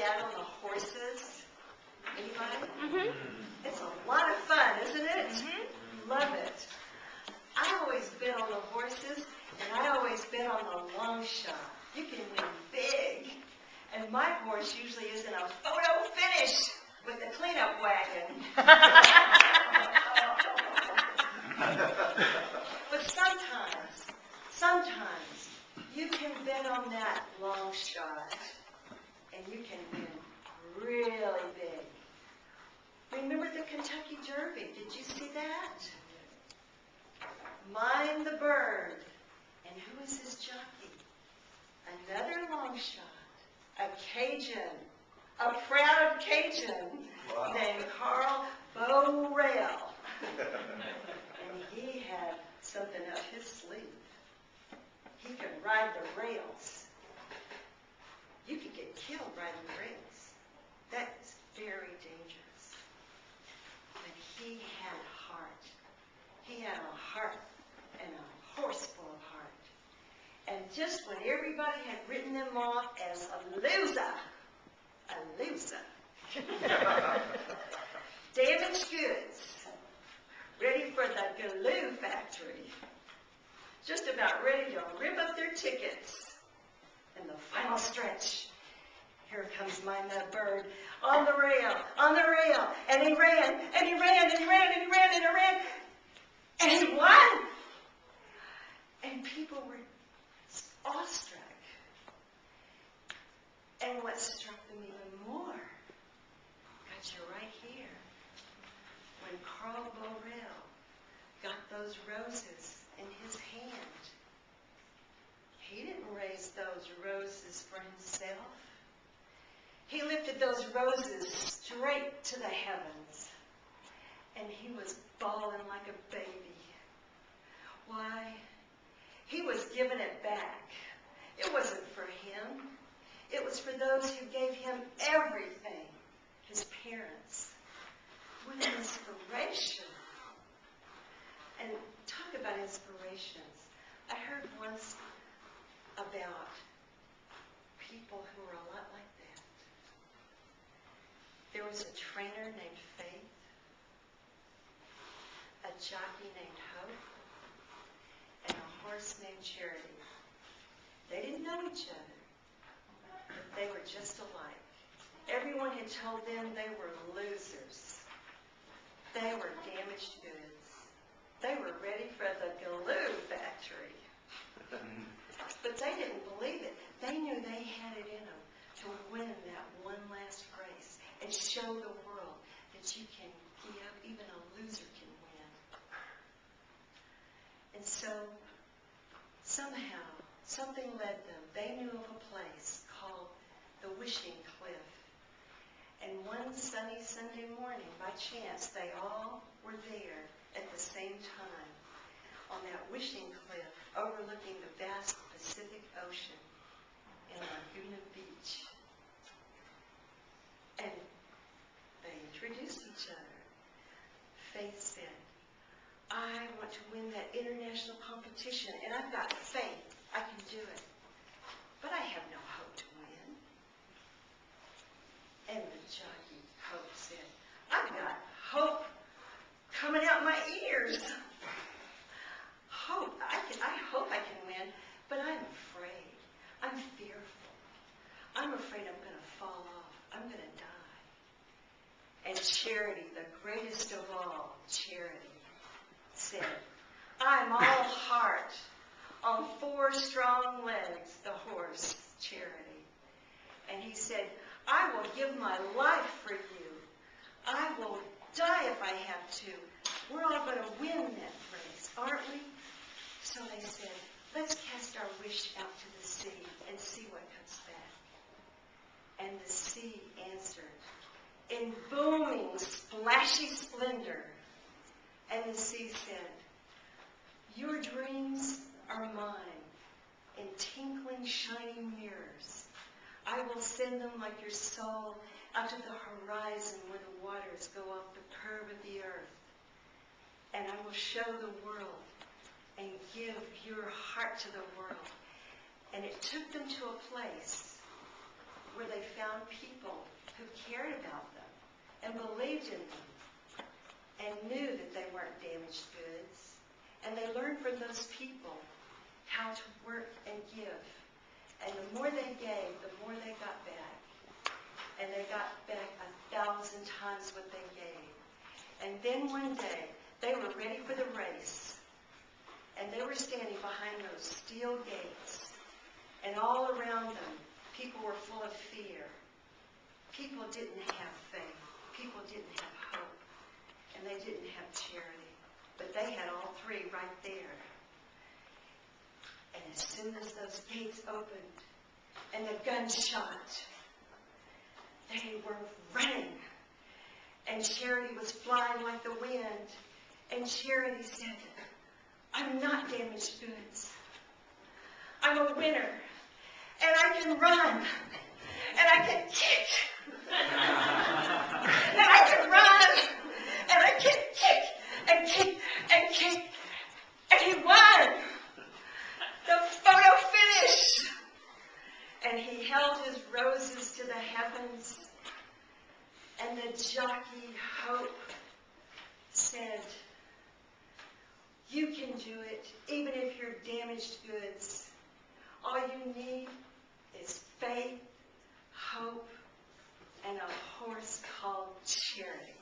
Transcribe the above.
that on the horses? Anybody? Mm-hmm. It's a lot of fun, isn't it? Mm-hmm. Love it. I always bet on the horses, and I always bet on the long shot. You can win big. And my horse usually is in a photo finish with the cleanup wagon. But sometimes, you can bet on that long shot, and you can win really big. Remember the Kentucky Derby? Did you see that? Mind the Bird. And who is his jockey? Another long shot. A Cajun. A proud Cajun. Wow. Named Carl Burrell. And he had something up his sleeve. He could ride the rails. You could get killed riding the rails. That's very dangerous. But he had heart. He had a heart and a horse full of heart. And just when everybody had written them off as a loser, damaged goods, ready for the glue factory, just about ready to rip up their tickets. In the final stretch, here comes my nut bird on the rail, and he ran, and he ran, and he ran, and he ran, and he ran, and he won. And people were awestruck. And what struck them even more, got you right here, when Carl Burrell got those roses in his hand. He didn't raise those roses for himself. He lifted those roses straight to the heavens. And he was bawling like a baby. Why? He was giving it back. It wasn't for him. It was for those who gave him everything. His parents. What an inspiration. And talk about inspirations. I heard once about people who were a lot like that. There was a trainer named Faith, a jockey named Hope, and a horse named Charity. They didn't know each other, but they were just alike. Everyone had told them they were losers. They were damaged goods. They were ready for the glue factory. But they didn't believe it. They knew they had it in them to win that one last race and show the world that you can give, even a loser can win. And so, somehow, something led them. They knew of a place called the Wishing Cliff. And one sunny Sunday morning, by chance, they all were there at the same time on that wishing cliff overlooking the vast Pacific Ocean in Laguna Beach. And they introduced each other. Faith said, I want to win that international competition, and I've got faith I can do it. But I have no hope to win. And the jockey, Hope, said, I've got hope coming out my ears. I hope I can win, but I'm afraid. I'm fearful. I'm afraid I'm going to fall off. I'm going to die. And Charity, the greatest of all, Charity, said, I'm all heart, on 4 strong legs, the horse, Charity. And he said, I will give my life for you. I will die if I have to. We're all going to win that race, aren't we? So they said, let's cast our wish out to the sea and see what comes back. And the sea answered in booming, splashy splendor. And the sea said, your dreams are mine in tinkling, shining mirrors. I will send them like your soul out to the horizon where the waters go off the curve of the earth. And I will show the world and give your heart to the world. And it took them to a place where they found around people who cared about them and believed in them and knew that they weren't damaged goods. And they learned from those people how to work and give. And the more they gave, the more they got back. And they got back 1,000 times what they gave. And then one day, they were ready for the race. And they were standing behind those steel gates. And all around them, people were full of fear. People didn't have faith. People didn't have hope. And they didn't have charity. But they had all three right there. And as soon as those gates opened and the guns shot, they were running. And Charity was flying like the wind. And Charity said, I'm not damaged goods. I'm a winner. And I can run. And I can kick. And I can run. And I can kick and kick and kick. And he won. The photo finished. And he held his roses to the heavens. And the jockey, Hope, said, you can do it, even if you're damaged goods. All you need is faith, hope, and a horse called Charity.